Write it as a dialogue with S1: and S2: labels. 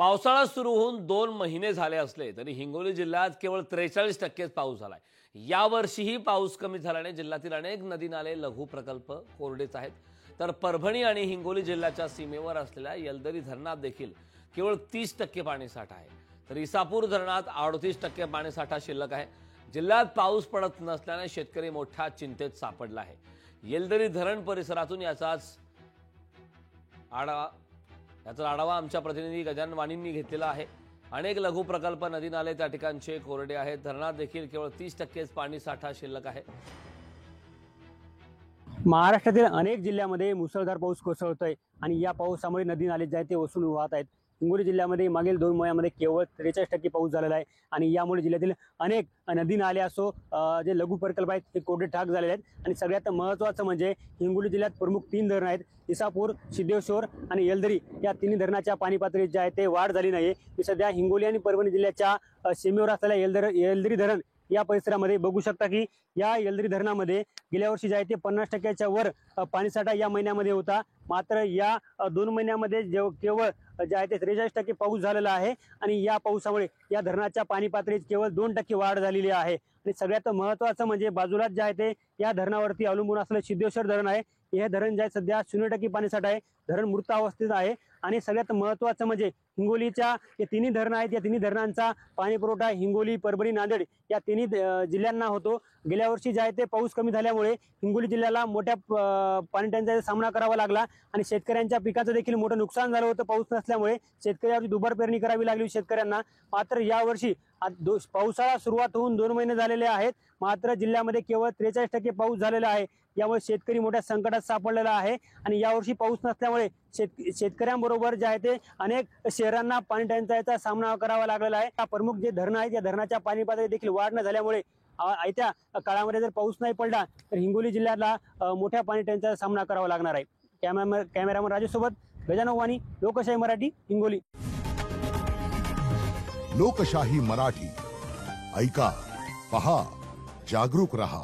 S1: पावसाळा सुरू होऊन 2 महिने झाले असले तरी हिंगोली जिल्ह्यात केवळ 43% पाऊस झालाय। यावर्षीही पाऊस कमी झाल्याने जिल्ह्यातील अनेक नदी नाले लघु प्रकल्प कोरडेच आहेत। तर परभणी आणि हिंगोली जिल्ह्याच्या सीमेवर असलेल्या येलदरी धरणात देखील केवळ 30% पाणीसाठा आहे। तर इसापूर धरणात 38% पाणीसाठा शिल्लक आहे। जिल्ह्यात पाऊस पडत नसल्याने शेतकरी मोठ्या चिंतेत सापडला आहे। येलदरी धरण परिसरातून याचा आढावा आमच्या प्रतिनिधी गजानन वाणींनी घेतलेला आहे। अनेक लघु प्रकल्प नदी नाले त्या ठिकाणचे कोरडे आहेत। धरणात देखील केवळ 30%च पाणीसाठा शिल्लक आहे।
S2: महाराष्ट्रातील अनेक जिल्ह्यांमध्ये मुसळधार पाऊस कोसळतोय आणि या पावसामुळे नदी नाले जे आहेत ते ओसरून वाहत आहेत। हिंगोली जिल्ह्यामध्ये मागील 2 महिन्यांमध्ये केवळ 43% पाऊस झालेला आहे आणि यामुळे जिल्ह्यातील अनेक नदी नाले असो जे लघु प्रकल्प आहेत ते कोरडे ठाक झालेले आहेत। आणि सगळ्यात महत्त्वाचं म्हणजे हिंगोली जिल्ह्यात प्रमुख 3 धरणं आहेत, इसापूर, सिद्धेश्वर आणि येलदरी। या तिन्ही धरणाच्या पाणी पातळीत जे आहे ते वाढ झाली नाही। मी सध्या हिंगोली आणि परभणी जिल्ह्याच्या सीमेवर असलेल्या येलदरी धरण या परिसरामध्ये बघू शकता की या येलदरी धरणामध्ये गेल्या वर्षी जे आहे ते 50%च्या वर पाणीसाठा या महिन्यामध्ये होता। मात्र या 2 महिन्यामध्ये केवळ जे आहे ते 43% पाऊस झालेला आहे आणि या पावसामुळे या धरणाच्या पाणी पातळीत केवळ 2% वाढ झालेली आहे। आणि सगळ्यात महत्त्वाचं म्हणजे बाजूलाच जे आहे ते या धरणावरती अवलंबून असलेलं सिद्धेश्वर धरण आहे। हे धरण जे आहे सध्या 0% पाणीसाठा आहे, धरण मृत अवस्थेत आहे। आणि सगळ्यात महत्त्वाचं म्हणजे हिंगोलीच्या हे तिन्ही धरणं आहेत, या तिन्ही धरणांचा पाणी पुरवठा हिंगोली, परभणी, नांदेड या तिन्ही जिल्ह्यांना होतो। गेल्या वर्षी जे आहे ते पाऊस कमी झाल्यामुळे हिंगोली जिल्ह्याला मोठ्या पाणी टंचाईचा सामना करावा लागला आणि शेतकऱ्यांच्या पिकाचं देखील मोठं नुकसान झालं होतं। पाऊस नसल्यामुळे शेतकऱ्यांची दुबार पेरणी करावी लागली शेतकऱ्यांना। मात्र यावर्षी पावसाळा सुरुवात होऊन 2 महिने झालेले आहेत, मात्र जिल्ह्यामध्ये केवळ 43% पाऊस झालेला आहे। यामुळे शेतकरी मोठ्या संकटात सापडलेला आहे आणि यावर्षी पाऊस नसल्यामुळे शेतकऱ्यांबरोबर जे आहे ते अनेक शहरांना पाणी टंचाईचा सामना करावा लागलेला आहे। प्रमुख जे धरणं आहेत या धरणाच्या पाणी पातळीत देखील वाढ न झाल्यामुळे येत्या काळामध्ये जर पाऊस नाही पडला तर हिंगोली जिल्ह्याला मोठ्या पाणी टंचाईचा सामना करावा लागणार आहे। कॅमेरामन राजेश सोबत गजानन वाणी, लोकशाही मराठी, हिंगोली।
S3: लोकशाही मराठी ऐका, पहा, जागरूक रहा।